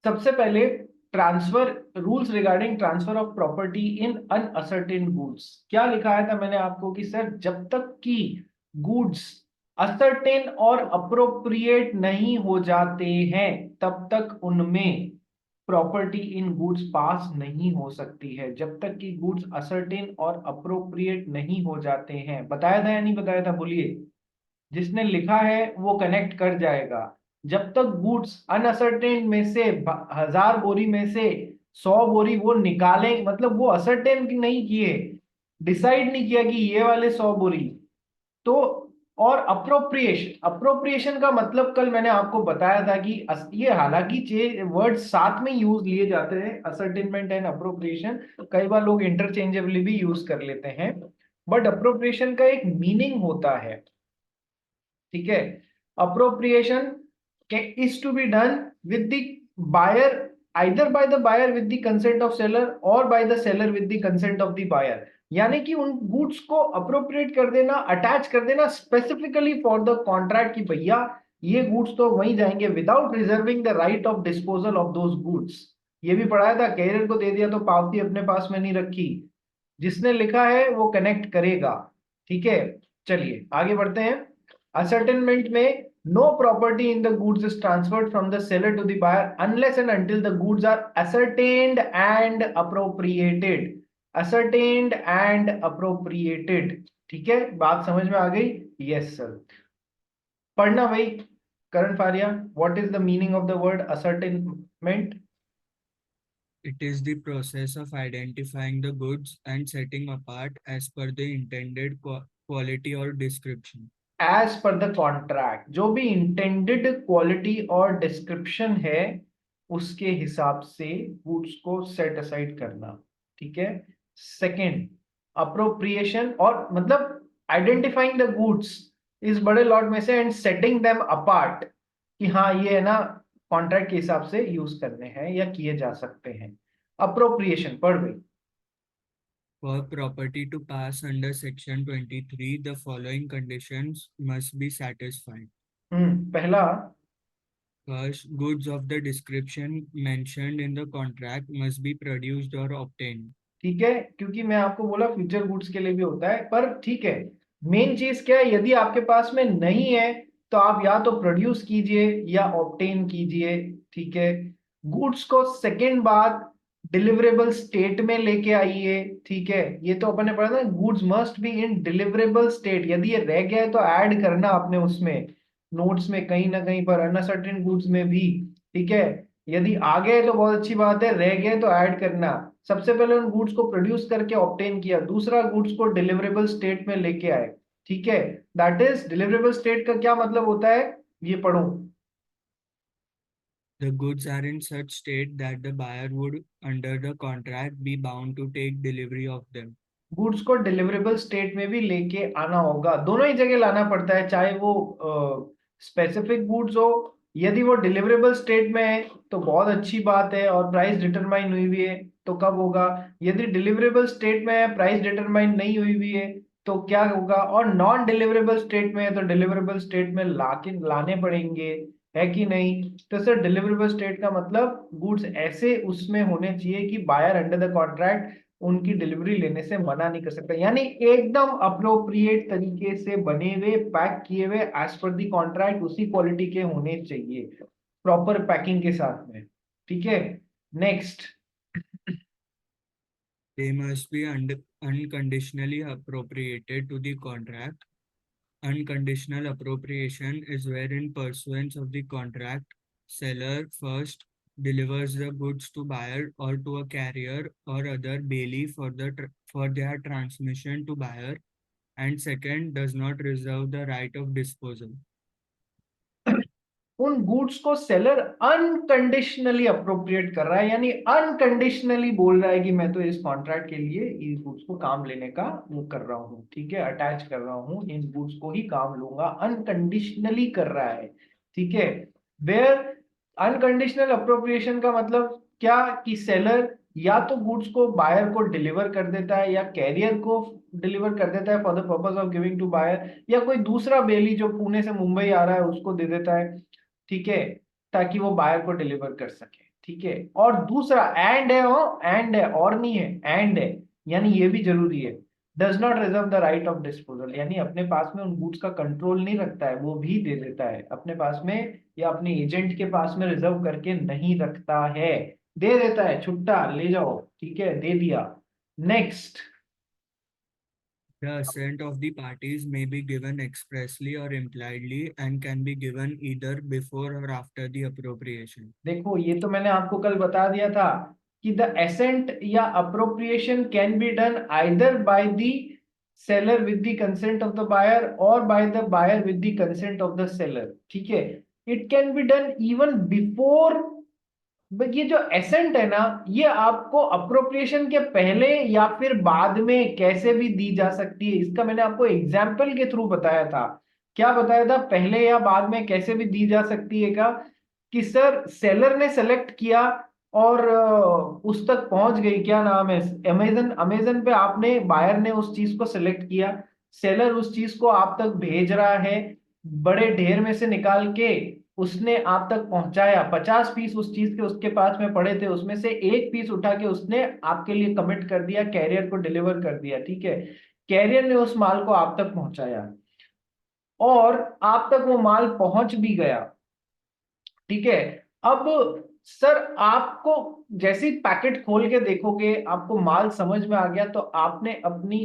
सबसे पहले transfer rules regarding transfer of property in uncertain goods. क्या लिखा था मैंने आपको कि सर जब तक कि गुड्स असर्टेन और अप्रोप्रिएट नहीं हो जाते हैं तब तक उनमें प्रॉपर्टी इन गुड्स पास नहीं हो सकती है। जब तक कि गुड्स असर्टेन और अप्रोप्रिएट नहीं हो जाते हैं। बताया था या नहीं बताया था, बोलिए। जिसने लिखा है वो कनेक्ट कर जाएगा। जब तक गुड्स अनअसर्टेन में से 1000 बोरी में से 100 बोरी वो निकालें, मतलब वो असर्टेन नहीं किए, डिसाइड नहीं किया कि ये वाले 100 बोरी तो। और अप्रोप्रिएशन, अप्रोप्रिएशन का मतलब कल मैंने आपको बताया था कि ये हालांकि वर्ड साथ में यूज लिए जाते हैं, असर्टेनमेंट एंड अप्रोप्रिएशन कई बार लोग इंटरचेंजेबली भी यूज कर लेते हैं, बट अप्रोप्रिएशन का एक मीनिंग होता है। ठीक है, appropriation is to be done with the buyer, either by the buyer with the consent of seller और by the seller with the consent of the buyer. यानी कि उन गुड्स को अप्रोप्रिएट कर देना, अटैच कर देना स्पेसिफिकली फॉर द कॉन्ट्रैक्ट कि भैया ये गुड्स तो वहीं जाएंगे without reserving the right of disposal of those goods. ये भी पढ़ाया था, कैरियर को दे दिया तो पावती अपने पास में नहीं रखी। जिसने लिखा है वो कनेक्ट करेगा। ठीक है, चलिए आगे बढ़ते हैं। असर्टेनमेंट में no property in the goods is transferred from the seller to the buyer unless and until the goods are ascertained and appropriated। ascertained and appropriated। ठीक है, बात समझ में आ गई? Yes sir. पढ़ना भाई Karan Faria, what is the meaning of the word ascertainment? It is the process of identifying the goods and setting apart as per the intended quality or description. As per the contract, जो भी intended quality और description है उसके हिसाब से goods को set aside करना। ठीक है। सेकंड, अप्रोप्रिएशन और मतलब आइडेंटिफाइंग द गुड्स इस बड़े लॉट में से एंड सेटिंग देम अपार्ट कि हाँ ये है ना कॉन्ट्रैक्ट के हिसाब से यूज करने हैं या किए जा सकते हैं। अप्रोप्रिएशन पढ़ गई। For property to pass under Section 23, the following conditions must be satisfied. पहला, First, goods of the description mentioned in the contract must be produced or obtained. ठीक है, क्योंकि मैं आपको बोला फ्यूचर गुड्स के लिए भी होता है, पर ठीक है। मेन चीज क्या है, यदि आपके पास में नहीं है तो आप या तो प्रोड्यूस कीजिए या ऑब्टेन कीजिए। ठीक है। गुड्स को सेकेंड बात डिलीवरेबल स्टेट में लेके आइए। ठीक है, ये तो अपन ने पढ़ा था, goods must be in deliverable state. यदि ये रह गया है तो ऐड करना आपने उसमें नोट्स में कहीं ना कहीं पर, अनसर्टेन गुड्स में भी। ठीक है, यदि आ गए तो बहुत अच्छी बात है, रह गए तो ऐड करना। सबसे पहले उन गुड्स को प्रोड्यूस करके ऑब्टेन किया, दूसरा गुड्स को डिलीवरेबल स्टेट में लेके आए। ठीक है, दैट इज डिलीवरेबल स्टेट का क्या मतलब होता है, ये पढ़ो। The goods are in such state that the buyer would, under the contract, be bound to take delivery of them. Goods को डिलीवरेबल स्टेट में भी लेके आना होगा, दोनों ही जगह लाना पड़ता है, चाहे वो स्पेसिफिक गुड्स हो। यदि वो डिलीवरेबल स्टेट में है तो बहुत अच्छी बात है और प्राइस डिटरमाइन हुई हुई है तो कब होगा। यदि डिलीवरेबल स्टेट में है, प्राइस डिटरमाइन नहीं हुई हुई है तो क्या होगा। और नॉन डिलीवरेबल स्टेट में है तो डिलीवरेबल स्टेट में लाने पड़ेंगे, है कि नहीं। तो सर डिलीवरेबल स्टेट का मतलब गुड्स ऐसे उसमें होने चाहिए कि बायर अंडर द कॉन्ट्रैक्ट उनकी डिलीवरी लेने से मना नहीं कर सकता, यानी एकदम अप्रोप्रिएट तरीके से बने हुए, पैक किए हुए एज पर दी कॉन्ट्रैक्ट, उसी क्वालिटी के होने चाहिए, प्रॉपर पैकिंग के साथ में। ठीक है, next. They must be unconditionally appropriated to the contract. Unconditional appropriation is where, in pursuance of the contract, seller first delivers the goods to buyer or to a carrier or other bailee for their transmission to buyer, and second does not reserve the right of disposal. उन goods को seller unconditionally appropriate कर रहा है, यानी unconditionally बोल रहा है कि मैं तो इस कॉन्ट्रैक्ट के लिए इस गुड्स को काम लेने का वो कर रहा हूँ। ठीक है, अटैच कर रहा हूँ, इन गुड्स को ही काम लूंगा, अनकंडीशनली कर रहा है। ठीक है, वेयर अनकंडीशनल अप्रोप्रिएशन का मतलब क्या कि सेलर या तो गुड्स को बायर को डिलीवर कर देता है या कैरियर को डिलीवर कर देता है for the purpose of giving to buyer, या कोई दूसरा बेली जो पुणे से मुंबई आ रहा है उसको दे देता है। ठीक है, ताकि वो बायर को डिलीवर कर सके। ठीक है, और दूसरा एंड है, वो एंड है और नहीं है, एंड है, यानी ये भी जरूरी है। Does not reserve the right of disposal, यानी अपने पास में उन गुड्स का कंट्रोल नहीं रखता है, वो भी दे देता है अपने पास में, या अपने एजेंट के पास में रिजर्व करके नहीं रखता है, दे देता है, छुट्टा ले जाओ, ठीक है, दे दिया। Next, The assent of the parties may be given expressly or impliedly and can be given either before or after the appropriation. देखो ये तो मैंने आपको कल बता दिया था कि द एसेंट या appropriation can be done either by the seller with the consent of the buyer और by the buyer with the consent of the seller, ठीक है। It can be done even before, ये जो accent है ना, ये आपको अप्रोप्रिएशन के पहले या फिर बाद में कैसे भी दी जा सकती है। इसका मैंने आपको एग्जाम्पल के थ्रू बताया था। क्या बताया था, पहले या बाद में कैसे भी दी जा सकती है का, कि सर सेलर ने सेलेक्ट किया और उस तक पहुंच गई, क्या नाम है, अमेजन, अमेजन पे आपने, बायर ने उस चीज को सेलेक्ट किया, सेलर उस चीज को आप तक भेज रहा है, बड़े ढेर में से निकाल के उसने आप तक पहुंचाया, 50 पीस उस चीज के उसके पास में पड़े थे, उसमें से एक पीस उठा के उसने आपके लिए कमिट कर दिया, कैरियर को डिलीवर कर दिया, ठीक है। कैरियर ने उस माल को आप तक पहुंचाया और आप तक वो माल पहुंच भी गया, ठीक है। अब सर आपको जैसे ही पैकेट खोल के देखोगे, आपको माल समझ में आ गया, तो आपने अपनी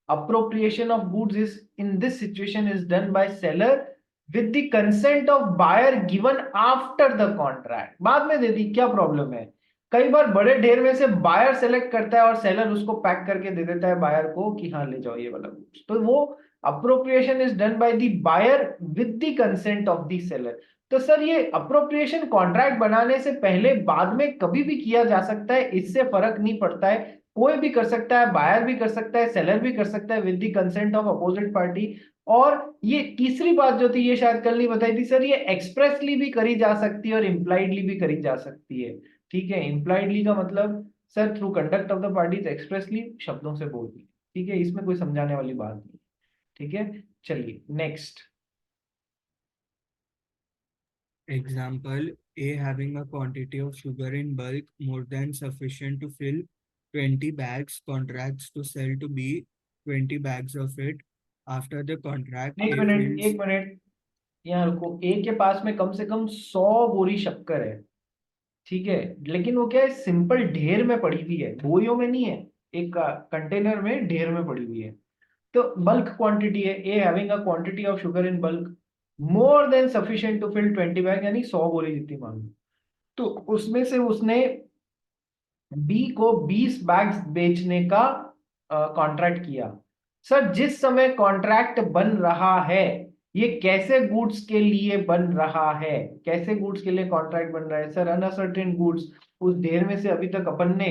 appropriation of goods is in this situation is done by seller with the consent of buyer given after the contract, बाद में दे दी, क्या प्रॉब्लम है। कई बार बड़े ढेर में से बायर सेलेक्ट करता है और सेलर उसको पैक करके दे देता है बायर को कि हाँ ले जाओ ये वाला गुड्स, तो वो appropriation is done by the buyer with the consent of the seller. तो सर ये अप्रोप्रिएशन कॉन्ट्रैक्ट बनाने से पहले बाद में कभी भी किया जा सकता है, इससे फर्क नहीं पड़ता है, कोई भी कर सकता है, बायर भी कर सकता है, सेलर भी कर सकता है with the consent of opposite party. और ये तीसरी बात जो थी, ये शायद कल नहीं बताई थी सर, ये एक्सप्रेसली भी करी जा सकती है और इम्प्लाइडली भी करी जा सकती है, ठीक है। इम्प्लाइडली का मतलब sir through conduct of the parties, expressly शब्दों से बोल दी, ठीक है, इसमें कोई समझाने वाली बात नहीं, ठीक है। चलिए next. Example, A having a quantity of sugar in bulk more than sufficient to fill 20 bags contracts to sell to B 20 bags of it. After the contract, एक A मिनट fills एक मिनट, यहाँ रुको, ए के पास में कम से कम 100 बोरी शक्कर है, ठीक है, लेकिन वो क्या है, सिंपल ढेर में पड़ी हुई है, बोरियों में नहीं है, एक कंटेनर में ढेर में पड़ी हुई है। तो बल्क क्वांटिटी है, a having a quantity of sugar in bulk more than sufficient to fill 20 bag, यानी 100 बोरी जितनी मान लो, तो उसमें से उसने बी को 20 बैग्स बेचने का कॉन्ट्रैक्ट किया। सर जिस समय कॉन्ट्रैक्ट बन रहा है, ये कैसे गुड्स के लिए बन रहा है, कैसे गुड्स के लिए कॉन्ट्रैक्ट बन रहा है सर, अनअसर्टेन गुड्स। उस ढेर में से अभी तक अपन ने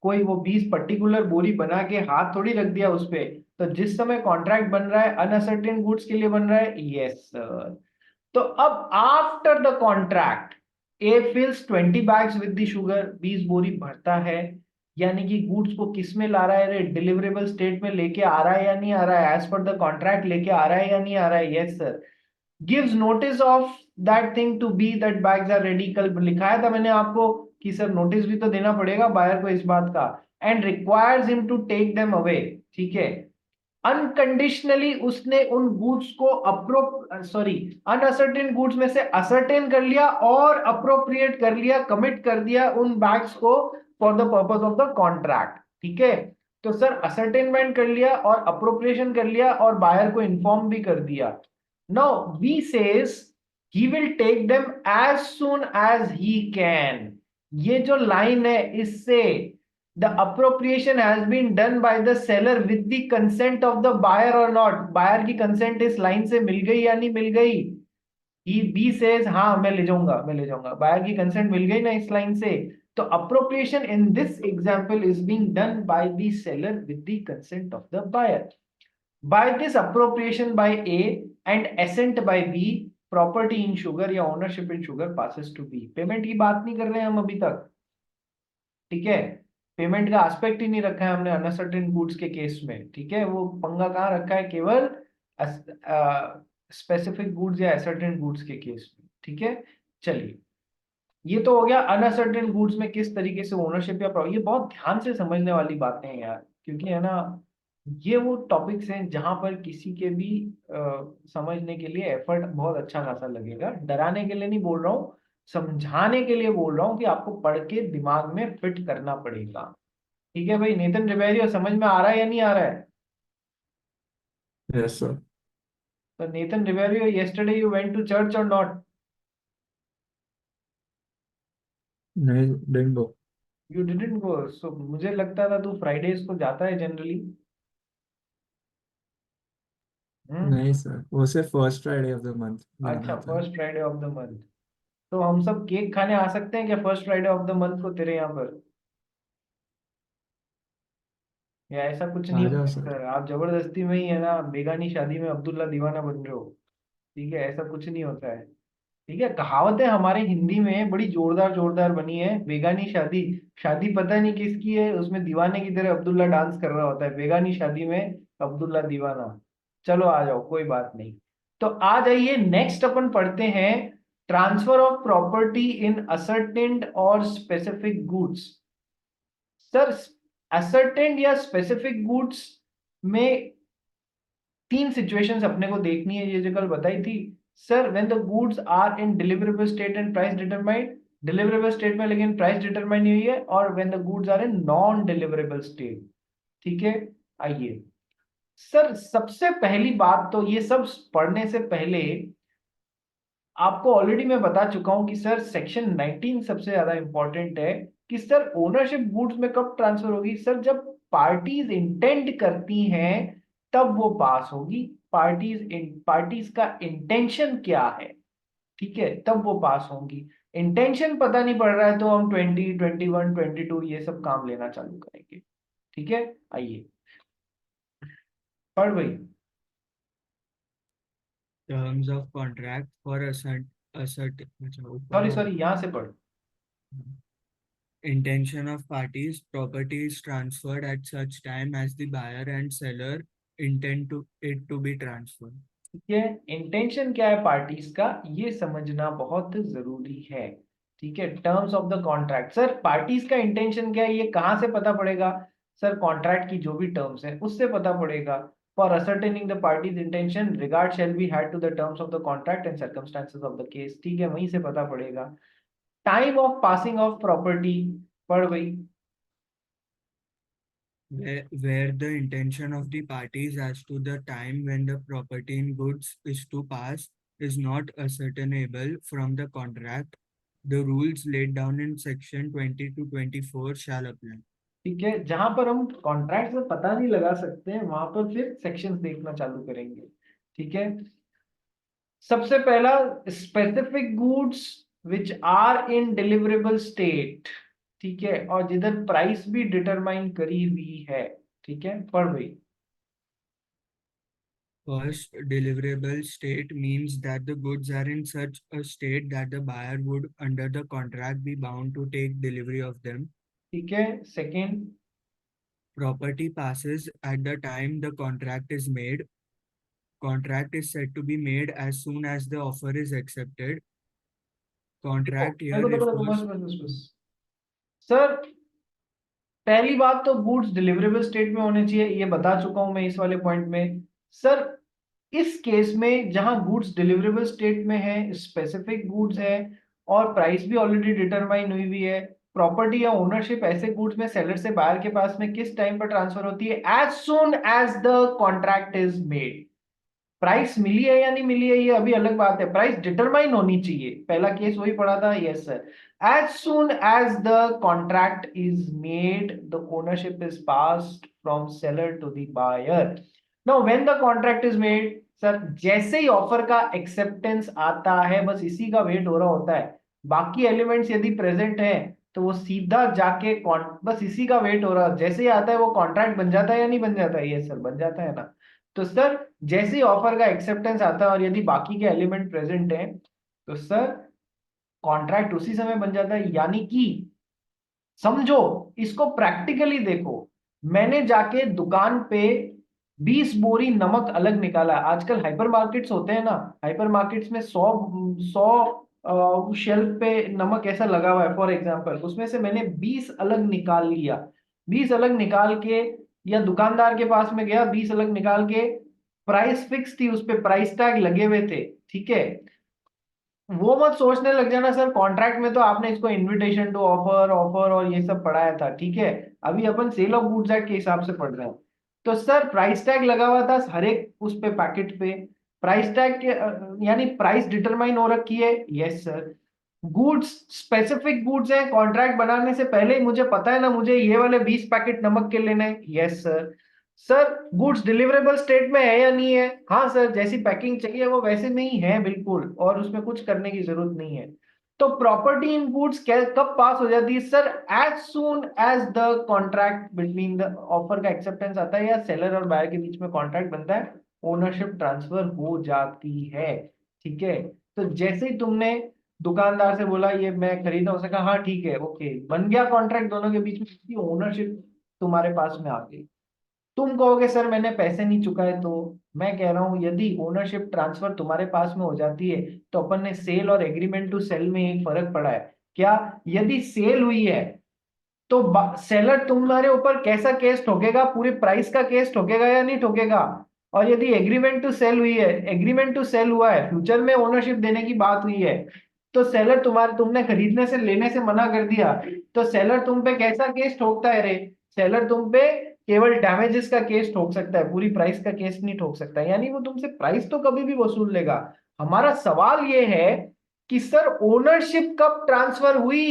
कोई वो 20 पर्टिकुलर बोरी बना के हाथ थोड़ी रख दिया उस पे, तो जिस समय कॉन्ट्रैक्ट बन रहा है अनअसर्टेन गुड्स के लिए बन रहा है, यस सर। तो अब after the contract A fills 20 bags with the sugar, 20 बोरी भरता है, यानी कि गुड्स को किस में ला रहा है रे, डिलीवरेबल स्टेट में लेके आ रहा है या नहीं आ रहा है, एज पर द कॉन्ट्रैक्ट लेके आ रहा है या नहीं आ रहा है, yes sir. Gives notice of that thing to be that bags are ready, कल लिखाया था मैंने आपको कि सर नोटिस भी तो देना पड़ेगा बायर को इस बात का, and requires him to take them away, ठीक है। अनकंडीशनली उसने उन गुड्स को अनअसर्टेन गुड्स में से असर्टेन कर लिया और अप्रोप्रिएट कर लिया, कमिट कर दिया उन बैग्स को for the purpose of the contract, ठीक है। तो सर असर्टेनमेंट कर लिया और अप्रोप्रिएशन कर लिया और बायर को इन्फॉर्म भी कर दिया। Now B says he will take them as soon as he can, ये जो लाइन है इससे the appropriation has been done by the seller with the consent of the buyer or not, buyer की consent इस line से मिल गई या नहीं मिल गई, ही बी सेज हाँ मैं ले जाऊंगा मैं ले जाऊंगा, बायर की कंसेंट मिल गई ना इस लाइन से, तो appropriation in this example is being done by the seller with the consent of the buyer. By this appropriation by A and assent by B, property in sugar या ownership in sugar passes to B. Payment की बात नहीं कर रहे हैं हम अभी तक, ठीक है, पेमेंट का एस्पेक्ट ही नहीं रखा है हमने अनसर्टेन गुड्स के केस में, ठीक है। वो पंगा कहाँ रखा है, केवल स्पेसिफिक गुड्स या असर्टेन गुड्स के केस में, ठीक है। चलिए ये तो हो गया अनअसर्टेन गुड्स में किस तरीके से ओनरशिप या ये बहुत ध्यान से समझने वाली बातें हैं यार, क्योंकि है ना, ये वो टॉपिक्स हैं जहां पर किसी के भी समझने के लिए एफर्ट बहुत अच्छा खासा लगेगा। डराने के लिए नहीं बोल रहा हूँ, समझाने के लिए बोल रहा हूँ कि आपको पढ़ के दिमाग में फिट करना पड़ेगा। ठीक है भाई, नेतन रिबेरियो समझ में आ रहा है या नहीं आ रहा है? Yes sir. तो Netan Ribeiro, yesterday you went to church or not? नहीं, didn't go. You didn't go, so मुझे लगता था तू फ्राइडेज को जाता है जनरली। हम्म। नहीं सर, वो सिर्फ first Friday of the month जाना अच्छा, था। First Friday of the month. तो हम सब केक खाने आ सकते हैं क्या first Friday of the month को तेरे यहाँ पर? या ऐसा कुछ नहीं आ हो जाओ सर। सकता? आप जबरदस्ती में ही है ना बेगानी शादी में अब्दुल्ला दीवाना बन रहे हो। ठीक है, ऐसा कुछ नहीं होता है। ठीक है, कहावतें हमारे हिंदी में बड़ी जोरदार जोरदार बनी है। बेगानी शादी, शादी पता नहीं किसकी है, उसमें दीवाने की तरह अब्दुल्ला डांस कर रहा होता है, बेगानी शादी में अब्दुल्ला दीवाना। चलो आ जाओ, कोई बात नहीं। तो आ जाइए, नेक्स्ट अपन पढ़ते हैं transfer of property in ascertained और स्पेसिफिक गुड्स। सर, असर्टेन्ड या स्पेसिफिक गुड्स में तीन सिचुएशंस अपने को देखनी है, ये जो कल बताई थी। Sir, when the goods are in deliverable state and price determined, deliverable state में लेकिन प्राइस डिटरमाइन नहीं हुई है, और when the goods are in non deliverable state. ठीक है, आइए। सर, सबसे पहली बात तो ये सब पढ़ने से पहले आपको ऑलरेडी मैं बता चुका हूं कि सर सेक्शन 19 सबसे ज्यादा इंपॉर्टेंट है। कि सर ओनरशिप गुड्स में कब ट्रांसफर होगी? सर, जब पार्टीज इंटेंड करती हैं तब वो पास होगी। पार्टीज का इंटेंशन क्या है, ठीक है, तब वो पास होंगी। इंटेंशन पता नहीं पड़ रहा है तो हम 20, 21, 22 ये सब काम लेना चालू करेंगे। ठीक है, आइए पढ़ भाई। Terms of contract for assert अच्छा ऊपर सॉरी वाला। सॉरी, यहां से पढ़। Intention of parties, property is transferred at such time as the buyer and seller intend to it to be transferred. ठीक है, इंटेंशन क्या है पार्टीज का, ये समझना बहुत जरूरी है। ठीक है, terms of the contract. Sir, parties का इंटेंशन क्या है ये कहाँ से पता पड़ेगा? सर, कॉन्ट्रैक्ट की जो भी टर्म्स है उससे पता पड़ेगा। For ascertaining the parties intention, regard shall be had to the terms of the contract and circumstances of the case। ठीक है, वहीं से पता पड़ेगा। Time of passing of property, पढ़ भाई। Where the intention of the parties as to the time when the property in goods is to pass is not ascertainable from the contract, the rules laid down in section 20 to 24 shall apply. ठीक है, जहां पर हम contract से पता नहीं लगा सकते हैं वहां पर फिर सेक्शंस देखना चालू करेंगे। ठीक है, सबसे पहला, specific goods which are in deliverable state. ठीक है, और जिधर प्राइस भी डिटरमाइन करी हुई है। ठीक है, पढ़ भाई। First, deliverable state means that the goods are in such a state that the buyer would, under the contract, be bound to take delivery of them. ठीक है, second. Property passes at the time the contract is made. Contract is said to be made as soon as the offer is accepted. देखो Contract here देखो देखो देखो, बस refers. बस बस बस। सर, पहली बात तो गुड्स डिलीवरेबल स्टेट में होने चाहिए, ये बता चुका हूं मैं इस वाले पॉइंट में। सर, इस केस में जहां गुड्स डिलीवरेबल स्टेट में है, स्पेसिफिक गुड्स है, और प्राइस भी ऑलरेडी डिटरमाइन हुई हुई है, प्रॉपर्टी या ओनरशिप ऐसे गुड्स में सेलर से बायर के पास में किस टाइम पर ट्रांसफर होती है? As soon as the contract is made. Price मिली है या नहीं मिली है ये अभी अलग बात है, प्राइस डिटरमाइन होनी चाहिए। पहला केस वही पढ़ा था, yes sir. As soon as the contract is made, the ownership is passed from seller to the buyer. Now when the contract is made, sir जैसे ही ऑफर का एक्सेप्टेंस आता है बस इसी का वेट हो रहा होता है। बाकी एलिमेंट्स यदि प्रेजेंट है तो वो सीधा जाके बस इसी का वेट हो रहा, जैसे ही आता है वो कॉन्ट्रैक्ट बन जाता है या नहीं बन जाता है? यस सर, बन जाता है ना। तो सर, जैसे ही ऑफर का एक्सेप्टेंस आता है और यदि बाकी के एलिमेंट प्रेजेंट हैं तो सर कॉन्ट्रैक्ट उसी समय बन जाता है। यानी कि समझो, इसको प्रैक्टिकली देखो। मैंने जाके दुकान पे 20 बोरी नमक अलग निकाला। आजकल हाइपर मार्केट्स होते हैं ना, हाइपर मार्केट्स में 100 शेल्फ पे नमक ऐसा लगा हुआ है फॉर एग्जांपल, उसमें से मैंने 20 अलग निकाल लिया, 20 अलग निकाल के, या दुकानदार के पास में गया, 20 अलग निकाल के, प्राइस फिक्स थी, उस पे प्राइस टैग लगे हुए थे, ठीक है। वो मत सोचने लग जाना सर कॉन्ट्रैक्ट में तो आपने इसको इनविटेशन टू ऑफर, ऑफर और ये सब पढ़ाया था, ठीक है। अभी अपन सेल ऑफ गुड्स एक्ट के हिसाब से पढ़ रहे हैं। तो सर प्राइस टैग लगा हुआ था हर एक उस पे पैकेट पे, प्राइस टैग के यानी प्राइस डिटरमाइन हो रखी है, yes sir. Goods specific goods हैं, कॉन्ट्रैक्ट बनाने से पहले ही मुझे पता है ना मुझे ये वाले 20 पैकेट नमक के लेने हैं, yes sir. Sir goods deliverable state में है या नहीं है, हाँ सर, जैसी पैकिंग चाहिए वो वैसे में ही है बिल्कुल, और उसमें कुछ करने की जरूरत नहीं है। तो प्रॉपर्टी इन गुड्स कब पास हो जाती है sir, as soon as the contract between the offer का एक्सेप्टेंस आता है या सेलर और बायर के बीच में कॉन्ट्रैक्ट बनता है, ओनरशिप ट्रांसफर हो जाती है, ठीक है। तो जैसे ही तुमने दुकानदार से बोला ये मैं खरीदा, उसने कहा हाँ ठीक है ओके, बन गया कॉन्ट्रैक्ट दोनों के बीच में, ओनरशिप तुम्हारे पास में आ गई। तुम कहोगे सर मैंने पैसे नहीं चुकाए, तो मैं कह रहा हूं यदि ओनरशिप ट्रांसफर तुम्हारे पास में हो जाती है तो अपन ने सेल और एग्रीमेंट टू सेल में एक फर्क पड़ा है क्या, यदि सेल हुई है तो सेलर तुम्हारे ऊपर कैसा केस ठोकेगा, पूरे प्राइस का केस ठोकेगा या नहीं ठोकेगा। और यदि एग्रीमेंट टू सेल हुई है, एग्रीमेंट टू सेल हुआ है, फ्यूचर में ओनरशिप देने की बात हुई है, तो सेलर तुमने खरीदने से लेने से मना कर दिया, तो सेलर तुम पे कैसा केस ठोकता है रे, सेलर तुम पे केवल डैमेजेस का केस ठोक सकता है, पूरी प्राइस का केस नहीं ठोक सकता, यानी वो तुमसे प्राइस तो कभी भी वसूल लेगा। हमारा सवाल ये है कि सर ओनरशिप कब ट्रांसफर हुई,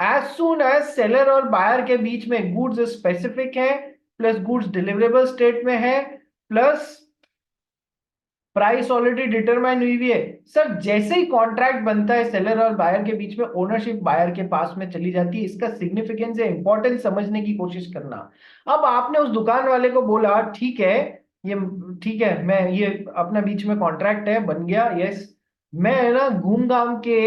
एज सुन एज सेलर और बायर के बीच में गुड्स स्पेसिफिक है, प्लस गुड्स डिलीवरेबल स्टेट में है, प्लस प्राइस ऑलरेडी डिटरमाइन हुई है। सर जैसे ही कॉन्ट्रैक्ट बनता है सेलर और बायर के बीच में, ओनरशिप बायर के पास में चली जाती है, इसका सिग्निफिकेंस या इंपॉर्टेंस समझने की कोशिश करना। अब आपने उस दुकान वाले को बोला ठीक है, ये ठीक है, मैं ये अपना बीच में कॉन्ट्रैक्ट है बन गया, यस, मैं ना घूम घाम के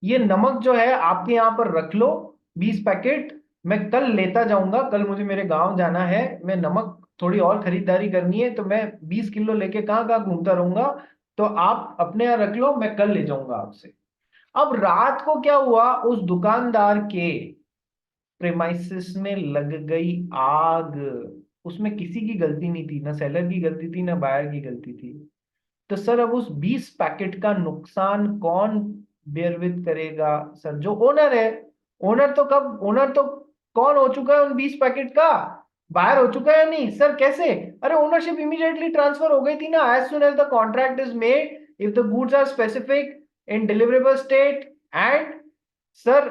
ये नमक जो है आपके यहाँ पर रख लो, 20 पैकेट, मैं कल लेता जाऊंगा, कल मुझे मेरे गांव जाना है, मैं नमक थोड़ी और खरीदारी करनी है, तो मैं 20 किलो लेके कहाँ कहाँ घूमता रहूंगा, तो आप अपने यहाँ रख लो, मैं कल ले जाऊंगा आपसे। अब रात को क्या हुआ, उस दुकानदार के प्रेमाइसिस में लग गई आग, उसमें किसी की गलती नहीं थी, ना सेलर की गलती थी ना बायर की गलती थी। तो सर अब उस 20 पैकेट का नुकसान कौन बेयर विथ करेगा सर, जो ओनर है। ओनर तो कौन हो चुका है उन 20 पैकेट का, बाहर हो चुका है या नहीं सर, कैसे, अरे ओनरशिप इमीडिएटली ट्रांसफर हो गई थी ना, as soon as the contract is made, if the goods are specific in deliverable state, and sir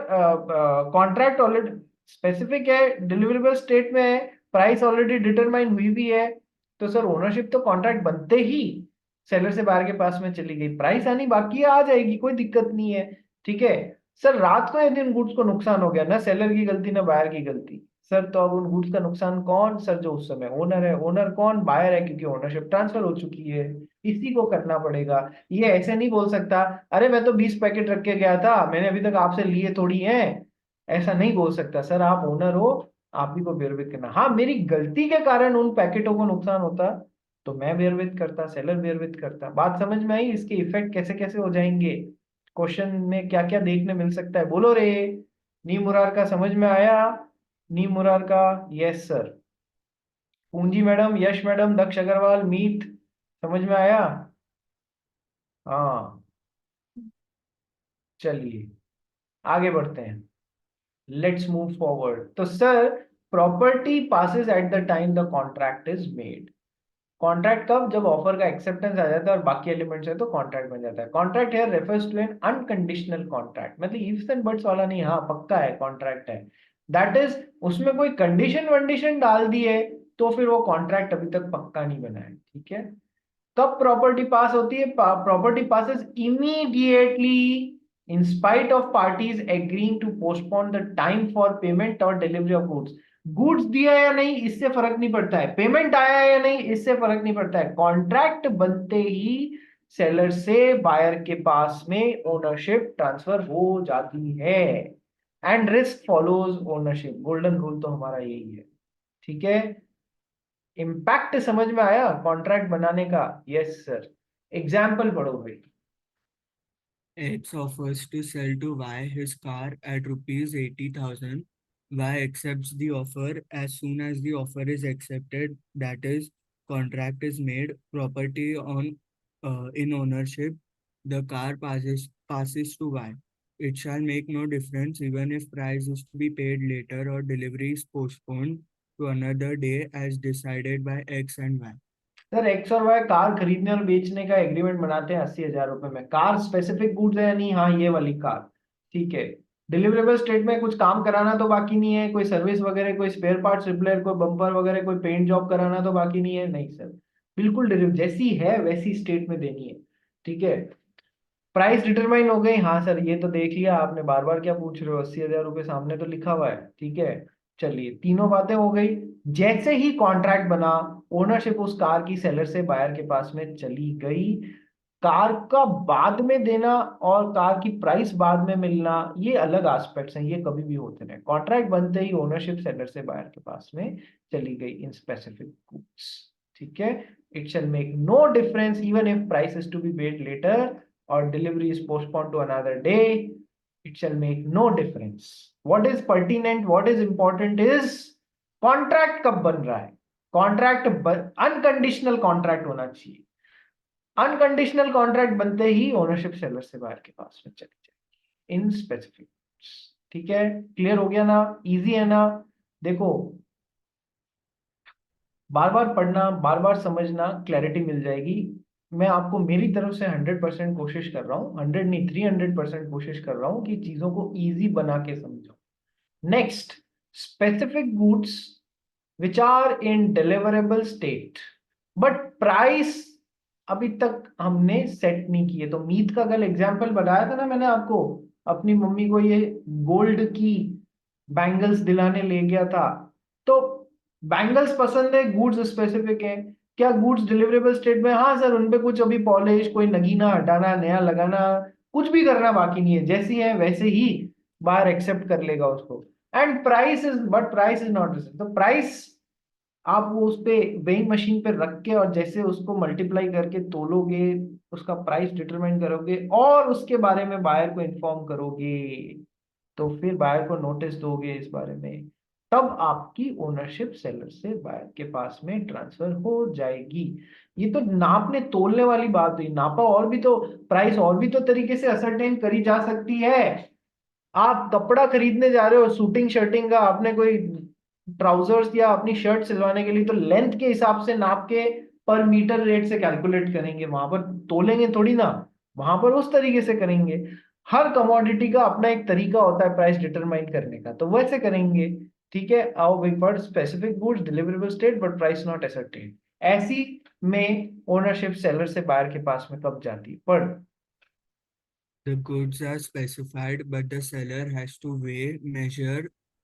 contract already specific है, डिलीवरेबल स्टेट में है, प्राइस ऑलरेडी डिटरमाइन हुई भी है, तो सर ओनरशिप तो कॉन्ट्रैक्ट बनते ही सेलर से बाहर के पास में चली गई, प्राइस आनी बाकी है, आ जाएगी, कोई दिक्कत नहीं है, ठीक है। सर रात को यदि उन गुड्स को नुकसान हो गया, ना सेलर की गलती ना बायर की गलती, सर तो अब उन गुड्स का नुकसान कौन सर, जो उस समय ओनर है, ओनर कौन, बायर है, क्योंकि ओनरशिप ट्रांसफर हो चुकी है, इसी को करना पड़ेगा। ये ऐसे नहीं बोल सकता अरे मैं तो 20 पैकेट रख के गया था, मैंने अभी तक आपसे लिए थोड़ी है, ऐसा नहीं बोल सकता सर, आप ओनर हो, आप ही को बेयर विथ करना। हाँ मेरी गलती के कारण उन पैकेटों को नुकसान होता तो मैं बेयर विथ करता, सेलर बेयर विथ करता। बात समझ में आई, इसके इफेक्ट कैसे कैसे हो जाएंगे, क्वेश्चन में क्या क्या देखने मिल सकता है, बोलो रे। नी मुरार का समझ में आया, नी मुरार का, यस सर। पूंजी मैडम, यश मैडम, दक्ष अग्रवाल, मीत, समझ में आया, हाँ। चलिए आगे बढ़ते हैं, लेट्स मूव फॉरवर्ड। तो sir property passes at the time the contract is made, contract कब, जब ऑफर का एक्सेप्टेंस आ जाता है और बाकी एलिमेंट्स है तो कॉन्ट्रैक्ट बन जाता है। Contract here refers to an unconditional contract, मतलब इफ्स एंड बट्स वाला नहीं, हाँ पक्का है कॉन्ट्रैक्ट है, दैट इज उसमें कोई कंडीशन वंडीशन डाल दी है तो फिर वो कॉन्ट्रैक्ट अभी तक पक्का नहीं बना है, ठीक है। कब प्रॉपर्टी पास होती है, property passes immediately in spite of parties agreeing to postpone the time for payment और डिलीवरी ऑफ गुड्स, गुड्स दिया या नहीं इससे फर्क नहीं पड़ता है, पेमेंट आया या नहीं इससे फर्क नहीं पड़ता है, कॉन्ट्रैक्ट बनते ही सेलर से बायर के पास में ओनरशिप ट्रांसफर हो जाती है, and risk follows ownership, golden rule तो हमारा यही है, ठीक है। इम्पैक्ट समझ में आया कॉन्ट्रैक्ट बनाने का, यस सर। एग्जाम्पल पढ़ो भाई, X offers to sell to Y his car at rupees 80,000. Y accepts the offer. As soon as the offer is accepted, that is, contract is made, property in ownership, the car passes to Y. It shall make no difference even if price is to be paid later or delivery is postponed to another day as decided by X and Y. Sir x और Y car खरीदने और बेचने का agreement बनाते हैं 80,000 रुपए में। Car specific goods है या नहीं? हाँ, ये वाली कार। ठीक है। डिलीवरेबल स्टेट में कुछ काम कराना तो बाकी नहीं है, कोई सर्विस वगैरह, कोई स्पेयर पार्ट्स रिपेयर, कोई बम्पर वगैरह, कोई पेंट जॉब कराना तो बाकी नहीं है? नहीं सर, बिल्कुल जैसी है वैसी स्टेट में देनी है। ठीक है। प्राइस डिटरमाइन हो गई? हाँ सर, ये तो देख लिया आपने, बार बार क्या पूछ रहे हो, 80,000 रुपए सामने तो लिखा हुआ है। ठीक है, चलिए तीनों बातें हो गई। जैसे ही कॉन्ट्रैक्ट बना, ओनरशिप उस कार की सेलर से बायर के पास में चली गई। कार का बाद में देना और कार की प्राइस बाद में मिलना, ये अलग एस्पेक्ट्स हैं, ये कभी भी होते रहे। कॉन्ट्रैक्ट बनते ही ओनरशिप सेलर से बायर के पास में चली गई इन स्पेसिफिक गुड्स। ठीक है। It shall make no difference even if price is to be paid later or delivery is postponed to another day. It shall make no difference. What is pertinent, what is important is contract कब बन रहा है। Contract unconditional contract होना चाहिए। Unconditional contract बनते ही ownership seller से बाहर के पास में चली जाएगी इन स्पेसिफिक। ठीक है, क्लियर हो गया ना? इजी है ना? देखो, बार बार पढ़ना, बार बार समझना, क्लैरिटी मिल जाएगी। मैं आपको मेरी तरफ से 100% कोशिश कर रहा हूँ, 100 नहीं 300% कोशिश कर रहा हूँ कि चीजों को इजी बना के समझो। Next, specific goods which are in deliverable state but price अभी तक हमने सेट नहीं किए। तो मीत का कल एग्जाम्पल बताया था ना मैंने आपको, अपनी मम्मी को ये गोल्ड की बैंगल्स दिलाने ले गया था। तो बैंगल्स पसंद है, गुड्स स्पेसिफिक है। क्या गुड्स डिलीवरेबल स्टेट में? हाँ सर, उनपे कुछ अभी पॉलिश, कोई नगीना हटाना, नया लगाना, कुछ भी करना बाकी नहीं है, जैसी है वैसे ही बाहर एक्सेप्ट कर लेगा उसको। And price is, but price is not, तो प्राइस आप वो उस पे वेइंग मशीन पे रख के और जैसे उसको मल्टीप्लाई करके तोलोगे, उसका प्राइस डिटरमाइन करोगे और उसके बारे में बायर को इन्फॉर्म करोगे, तो फिर बायर को नोटिस दोगे इस बारे में, तब आपकी ओनरशिप सेलर से बायर के पास में ट्रांसफर हो जाएगी। ये तो नापने तोलने वाली बात हुई। नापा और भी तो, प्राइस और भी तो तरीके से असरटेन करी जा सकती है। आप कपड़ा खरीदने जा रहे हो, शूटिंग शर्टिंग का, आपने कोई ट्राउजर्स या अपनी शर्ट सिलवाने के लिए, तो लेंथ के हिसाब से नाप के पर मीटर रेट से कैलकुलेट करेंगे, वहां पर तोलेंगे थोड़ी ना, वहां पर उस तरीके से करेंगे। हर कमोडिटी का अपना एक तरीका होता है प्राइस डिटरमाइन करने का, तो वैसे करेंगे। ठीक है, आओ big word, specific goods deliverable state but price not ascertain, ऐसी में ओनरशिप सेलर से बायर के पास में कब जाती है? पर The goods are specified, but the seller has to weigh, measure,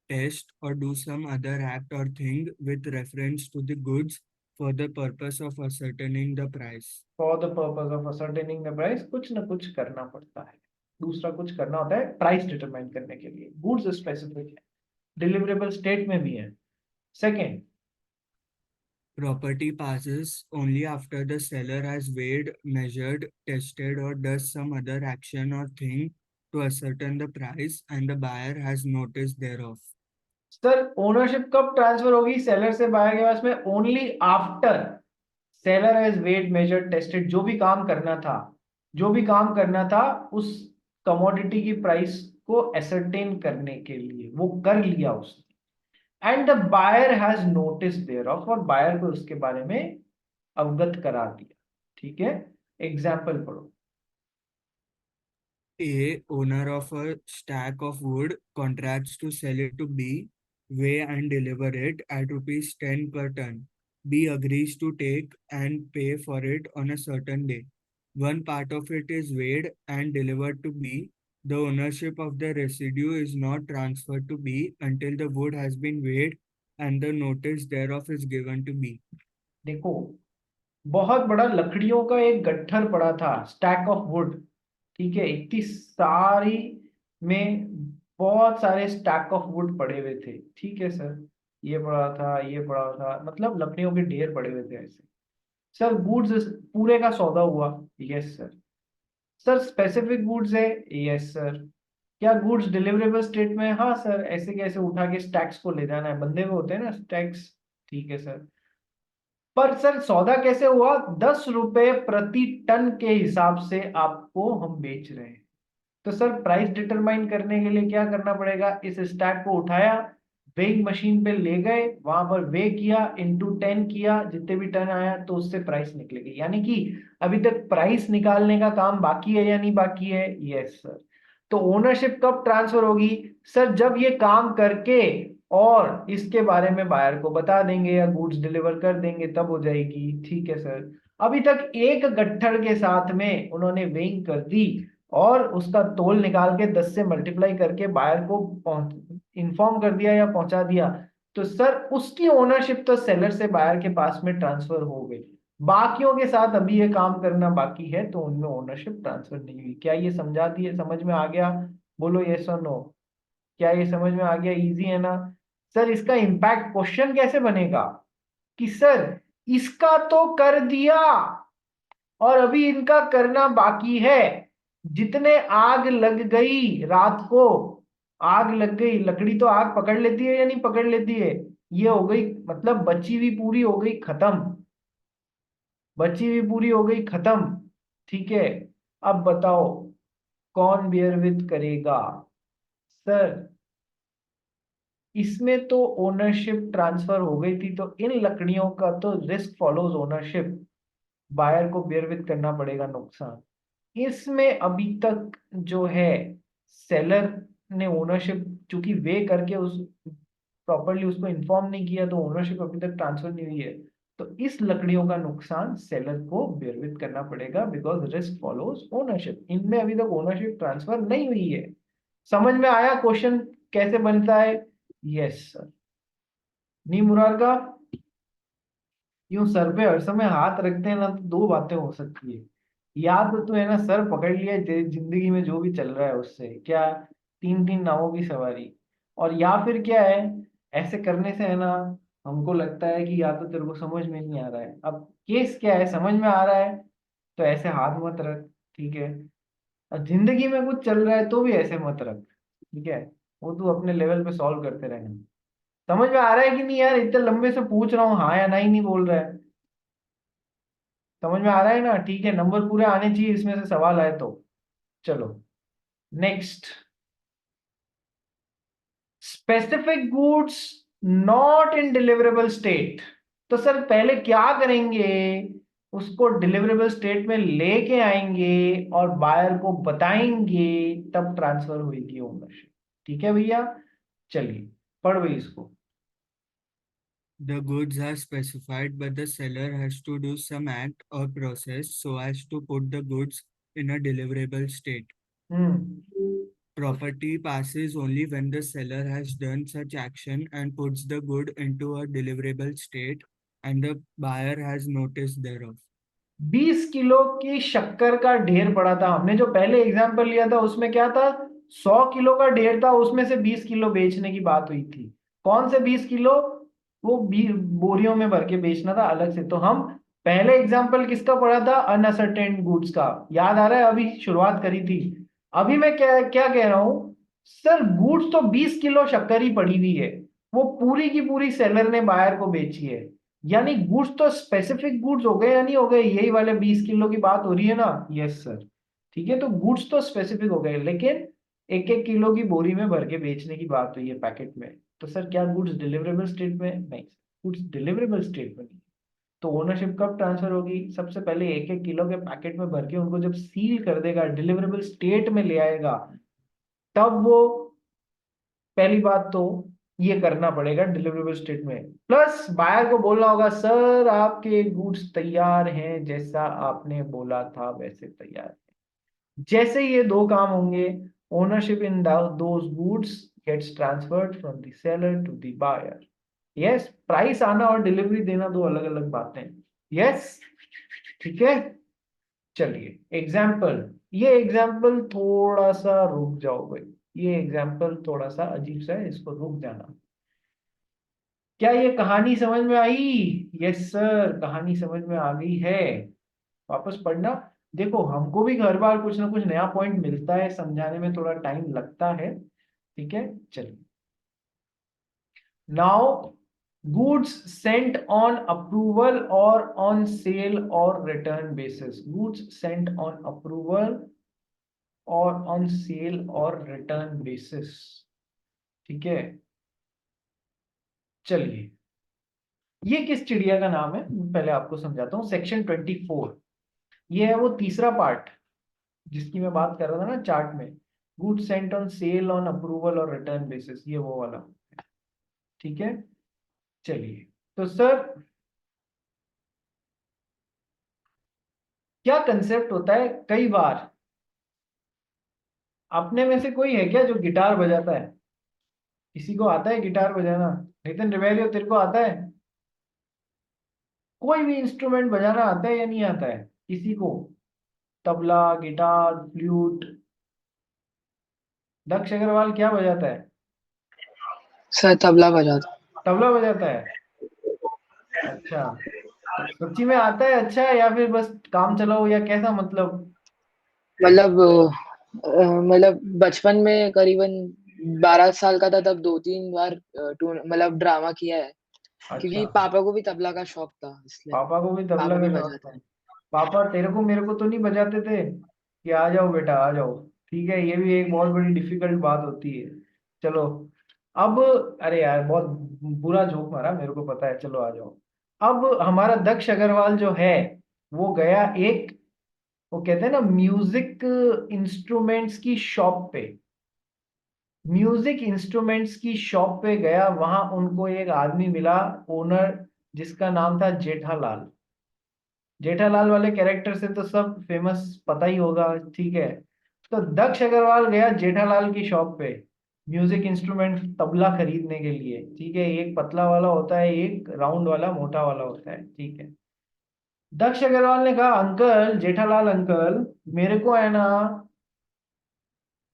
test, or do some other act or thing with reference to the goods for the purpose of ascertaining the price. For the purpose of ascertaining the price, कुछ ना कुछ करना पड़ता है, दूसरा कुछ करना होता है प्राइस डिटरमाइन करने के लिए। गुड्स स्पेसिफिक है, डिलीवरेबल स्टेट में भी है। Second, Property passes only after the seller has weighed, measured, tested, or does some other action or thing to ascertain the price, and the buyer has notice thereof. Sir ownership कब transfer होगी seller से buyer के पास में? Only after seller has weighed measured tested, जो भी काम करना था, जो भी काम करना था उस कमोडिटी की प्राइस को एसरटेन करने के लिए, वो कर लिया उसने। And the buyer has notice thereof, और बायर को उसके बारे में अवगत करा दिया। ठीक है, एग्जाम्पल पढ़ो। A, owner of a stack of wood, contracts to sell it to B, weigh and deliver it at rupees 10 per ton. B agrees to take and pay for it on a certain day. One part of it is weighed and delivered to B. The ownership of the residue is not transferred to B until the wood has been weighed and the notice thereof is given to B. देखो, बहुत बड़ा लकड़ियों का एक गट्ठर पड़ा था, stack of would. ठीक है, इतनी सारी में बहुत सारे स्टैक ऑफ वुड पड़े हुए थे। ठीक है सर, ये पड़ा था, ये पड़ा था, मतलब लकड़ियों के ढेर पड़े हुए थे ऐसे। सर गुड्स पूरे का सौदा हुआ? Yes sir. Sir specific goods है, यस सर। क्या गुड्स डिलीवरेबल स्टेट में है? हाँ सर। ऐसे कैसे उठा के स्टैक्स को ले जाना है, बंदे को होते हैं ना स्टैक्स। ठीक है सर। पर सर सौदा कैसे हुआ? 10 रुपए प्रति टन के हिसाब से आपको हम बेच रहे हैं। तो सर प्राइस डिटरमाइन करने के लिए क्या करना पड़ेगा? इस स्टैक को उठाया, वेइंग मशीन पे ले गए, वहां पर वे किया, इंटू 10 किया, जितने भी टन आया तो उससे प्राइस निकलेगी। यानी कि अभी तक प्राइस निकालने का काम बाकी है या नहीं बाकी है? Yes sir. तो ओनरशिप कब ट्रांसफर होगी? सर जब ये काम करके और इसके बारे में बायर को बता देंगे या गुड्स डिलीवर कर देंगे, तब हो जाएगी। ठीक है सर। अभी तक एक गट्ठर के साथ में उन्होंने वेइंग कर दी और उसका तोल निकाल के 10 से मल्टीप्लाई करके बायर को इन्फॉर्म कर दिया या पहुंचा दिया, तो सर उसकी ओनरशिप तो सेलर से बायर के पास में ट्रांसफर हो गई। बाकियों के साथ अभी ये काम करना बाकी है, तो उनमें ओनरशिप ट्रांसफर नहीं हुई। क्या ये समझा दिए? समझ में आ गया? बोलो यस और नो। क्या ये समझ में आ गया? इजी है ना? सर इसका इम्पैक्ट क्वेश्चन कैसे बनेगा कि सर इसका तो कर दिया और अभी इनका करना बाकी है। जितने आग लग गई रात को, आग लग गई, लकड़ी तो आग पकड़ लेती है या नहीं पकड़ लेती है? ये हो गई, मतलब बची हुई पूरी हो गई खत्म, बची हुई पूरी हो गई खत्म। ठीक है। अब बताओ कौन बियर विथ करेगा? सर इसमें तो ओनरशिप ट्रांसफर हो गई थी, तो इन लकड़ियों का तो रिस्क फॉलोज ओनरशिप, बायर को बेयर विथ करना पड़ेगा नुकसान। इसमें अभी तक जो है सेलर ने ओनरशिप चूंकि वे करके उस प्रॉपरली उसको इन्फॉर्म नहीं किया, तो ओनरशिप अभी तक ट्रांसफर नहीं हुई है। तो इस लकड़ियों का नुकसान सेलर को बेयर विथ करना पड़ेगा, बिकॉज रिस्क फॉलोज ओनरशिप। इनमें अभी तक ओनरशिप ट्रांसफर नहीं हुई है। समझ में आया क्वेश्चन कैसे बनता है? Yes sir. नी मुरार का यूं सर पे हर समय हाथ रखते हैं ना, तो दो बातें हो सकती है। या तो है ना सर पकड़ लिया जिंदगी में जो भी चल रहा है उससे, क्या तीन तीन नावों की सवारी। और या फिर क्या है, ऐसे करने से है ना हमको लगता है कि या तो तेरे को समझ में नहीं आ रहा है। अब केस क्या है, समझ में आ रहा है तो ऐसे हाथ मत रख। ठीक है। और जिंदगी में कुछ चल रहा है तो भी ऐसे मत रख। ठीक है। वो तू अपने लेवल पे सॉल्व करते रहना। समझ में आ रहा है कि नहीं यार? इतने लंबे से पूछ रहा हूँ, हाँ या ना ही नहीं बोल रहा है। समझ में आ रहा है ना? ठीक है, नंबर पूरे आने चाहिए इसमें से सवाल आए तो। चलो next. Specific goods not in deliverable state. तो सर पहले क्या करेंगे, उसको डिलीवरेबल स्टेट में लेके आएंगे और बायर को बताएंगे, तब ट्रांसफर होगी ओनरशिप। ठीक है भैया? चलिए पढ़ भाई इसको। The goods are specified, but the seller has to do some act or process so as to put the goods in a deliverable state. Hmm. Property passes only when the seller has done such action and puts the good into a deliverable state and the buyer has notice thereof. 20 kilo की शक्कर का ढेर पड़ा था। हमने जो पहले example लिया था उसमें क्या था? 100 किलो का ढेर था, उसमें से 20 किलो बेचने की बात हुई थी। कौन से 20 किलो? वो बोरियों में भर के बेचना था अलग से। तो हम पहले एग्जांपल किसका पढ़ा था? अनअसर्टेन गुड्स का। याद आ रहा है? अभी शुरुआत करी थी। अभी मैं क्या क्या कह रहा हूं? सर गुड्स तो 20 किलो शक्कर ही पड़ी हुई है, वो पूरी की पूरी सेलर ने बायर को बेची है। यानी गुड्स तो स्पेसिफिक गुड्स हो गए या नहीं हो गए? यही वाले 20 किलो की बात हो रही है ना? Yes sir. ठीक है, तो गुड्स तो स्पेसिफिक हो गए, लेकिन एक एक किलो की बोरी में भर के बेचने की बात हुई है पैकेट में। तो सर क्या गुड्स डिलीवरेबल स्टेट में? नहीं, गुड्स डिलीवरेबल स्टेट में नहीं। तो ओनरशिप कब ट्रांसफर होगी? सबसे पहले एक एक किलो के पैकेट में भर के उनको जब सील कर देगा, डिलीवरेबल स्टेट में ले आएगा, तब वो पहली बात तो ये करना पड़ेगा डिलीवरेबल स्टेट में। प्लस बायर को बोलना होगा सर आपके गुड्स तैयार हैं, जैसा आपने बोला था वैसे तैयार है। जैसे ही ये दो काम होंगे, ownership in those goods gets transferred from the seller to the buyer. Yes, price आना और डिलीवरी देना दो अलग अलग बातें। यस, ठीक है। चलिए एग्जाम्पल, ये एग्जाम्पल थोड़ा सा रुक जाओ भाई, ये एग्जाम्पल थोड़ा सा अजीब सा है, इसको रुक जाना। क्या ये कहानी समझ में आई? यस सर, कहानी समझ में आ गई है। वापस पढ़ना। देखो हमको भी हर बार कुछ ना कुछ नया पॉइंट मिलता है, समझाने में थोड़ा टाइम लगता है, ठीक है। चलिए, now goods sent on approval or on sale or return basis, goods sent on approval or on sale or return basis, ठीक है। चलिए, ये किस चिड़िया का नाम है पहले आपको समझाता हूँ। सेक्शन 24, ये है वो तीसरा पार्ट जिसकी मैं बात कर रहा था ना चार्ट में, goods Saint on sale on approval और रिटर्न बेसिस, ये वो वाला, ठीक है। चलिए, तो सर क्या कंसेप्ट होता है, कई बार अपने में से कोई है क्या जो गिटार बजाता है? किसी को आता है गिटार बजाना? नितिन रिवेलियो, तेरे को आता है? कोई भी इंस्ट्रूमेंट बजाना आता है या नहीं आता है किसी को? Tabla, guitar, flute? दक्ष अग्रवाल क्या बजाता है? सर तबला बजाता। तबला बजाता है? अच्छा, सच्ची में आता है? अच्छा, या फिर बस काम चलाओ या कैसा मतलब? मतलब मतलब बचपन में करीबन 12 साल का था तब 2-3 बार मतलब ड्रामा किया है, अच्छा, क्योंकि पापा को भी तबला का शौक था, इसलिए पापा को भी तबला पापा का भी शौक बजाते था? हैं। पापा तेरे को मेरे को तो नहीं बजाते थे कि आ जाओ बेटा आ जाओ? ठीक है, ये भी एक बहुत बड़ी डिफिकल्ट बात होती है। चलो, अब, अरे यार बहुत बुरा जोक मारा, मेरे को पता है, चलो आ जाओ। अब हमारा दक्ष अग्रवाल जो है, वो गया एक, वो कहते हैं ना म्यूजिक इंस्ट्रूमेंट्स की शॉप पे, म्यूजिक इंस्ट्रूमेंट्स की शॉप पे गया, वहां उनको एक आदमी मिला, ओनर, जिसका नाम था जेठालाल। जेठालाल वाले कैरेक्टर से तो सब फेमस पता ही होगा, ठीक है। तो दक्ष अग्रवाल गया जेठालाल की शॉप पे म्यूजिक इंस्ट्रूमेंट तबला खरीदने के लिए, ठीक है। एक पतला वाला होता है, एक राउंड वाला मोटा वाला होता है, ठीक है। दक्ष अग्रवाल ने कहा, अंकल, जेठालाल अंकल, मेरे को है ना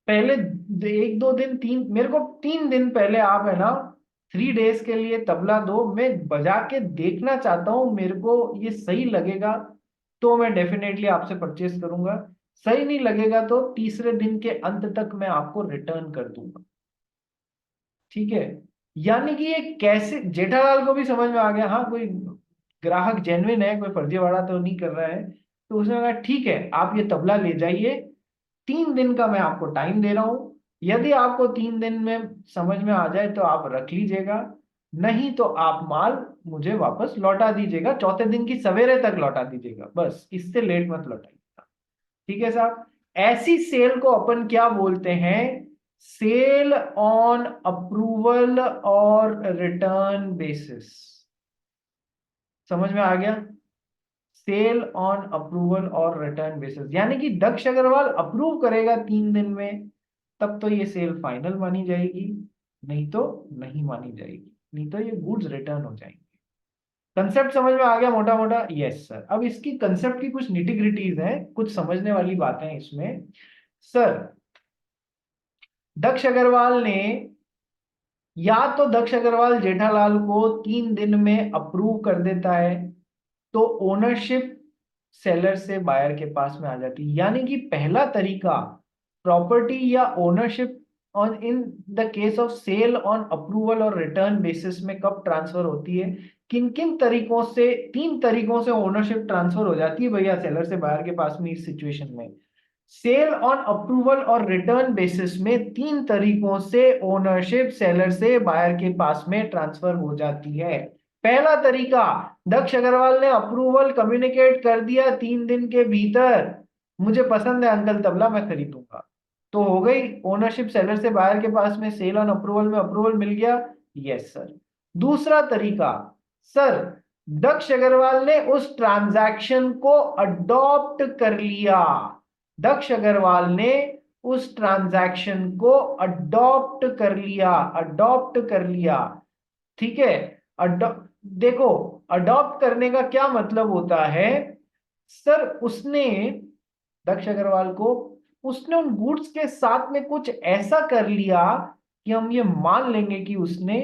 पहले 1-2 दिन, मेरे को 3 दिन पहले आप है ना 3 डेज के लिए तबला दो, मैं बजा के देखना चाहता हूँ, मेरे को ये सही लगेगा तो मैं डेफिनेटली आपसे परचेस करूंगा, सही नहीं लगेगा तो तीसरे दिन के अंत तक मैं आपको रिटर्न कर दूंगा, ठीक है। यानी कि ये कैसे, जेठालाल को भी समझ में आ गया, हाँ कोई ग्राहक जेन्युइन है, कोई फर्जीवाड़ा तो नहीं कर रहा है। तो उसने कहा ठीक है, आप ये तबला ले जाइए, 3 दिन का मैं आपको टाइम दे रहा हूं, यदि आपको 3 दिन में समझ में आ जाए तो आप रख लीजिएगा, नहीं तो आप माल मुझे वापस लौटा दीजिएगा, चौथे दिन की सवेरे तक लौटा दीजिएगा, बस इससे लेट मत लौटाइएगा, ठीक है साहब। ऐसी सेल को अपन क्या बोलते हैं? सेल ऑन अप्रूवल और रिटर्न बेसिस। समझ में आ गया? सेल ऑन अप्रूवल और रिटर्न बेसिस, यानी कि दक्ष अग्रवाल अप्रूव करेगा 3 दिन में, तब तो ये सेल फाइनल मानी जाएगी, नहीं तो नहीं मानी जाएगी, नहीं तो ये गुड्स रिटर्न हो जाएंगे। कंसेप्ट समझ में आ गया मोटा मोटा? Yes sir. अब इसकी कंसेप्ट की कुछ निटी ग्रिटीज हैं, कुछ समझने वाली बातें हैं इसमें। सर, दक्ष अग्रवाल ने, या तो दक्ष अग्रवाल जेठालाल को 3 दिन में अप्रूव कर देता है, तो ओनरशिप सेलर से बायर के पास में आ जाती है। यानी कि पहला तरीका, प्रॉपर्टी या ownership on in the case of sale on approval और रिटर्न बेसिस में कब ट्रांसफर होती है, किन किन तरीकों से? 3 तरीकों से ओनरशिप ट्रांसफर हो जाती है भैया सेलर से बायर के पास में। इस सिचुएशन में सेल ऑन अप्रूवल और रिटर्न बेसिस में 3 तरीकों से ओनरशिप सेलर से बायर के पास में ट्रांसफर हो जाती है। पहला तरीका, दक्ष अग्रवाल ने अप्रूवल कम्युनिकेट कर दिया 3 दिन के भीतर, मुझे पसंद है अंकल तबला, मैं खरीदूंगा, तो हो गई ओनरशिप सेलर से बायर के पास में, सेल ऑन अप्रूवल में अप्रूवल मिल गया। Yes sir. दूसरा तरीका, सर, दक्ष अग्रवाल ने उस ट्रांजैक्शन को अडॉप्ट कर लिया, दक्ष अग्रवाल ने उस ट्रांजैक्शन को अडॉप्ट कर लिया, अडॉप्ट कर लिया, ठीक है। देखो, अडॉप्ट करने का क्या मतलब होता है? सर, उसने, दक्ष अग्रवाल को, उसने उन गुड्स के साथ में कुछ ऐसा कर लिया कि हम ये मान लेंगे कि उसने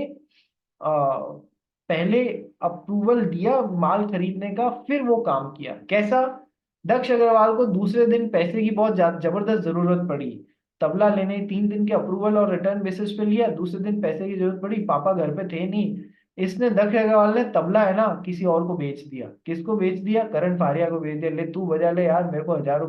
पहले अप्रूवल दिया माल खरीदने का, फिर वो काम किया। कैसा? दक्ष अग्रवाल को दूसरे दिन पैसे की बहुत जबरदस्त जरूरत पड़ी। तबला लेने 3 दिन के अप्रूवल और रिटर्न बेसिस पे लिया, दूसरे दिन पैसे की जरूरत पड़ी, पापा घर पे थे नहीं। इसने दक्ष अग्रवाल ने तबला है ना किसी और को बेच दिया। किसको बेच दिया? करण फारिया को बेच दिया। ले तू बजा ले यार, मेरे को 1000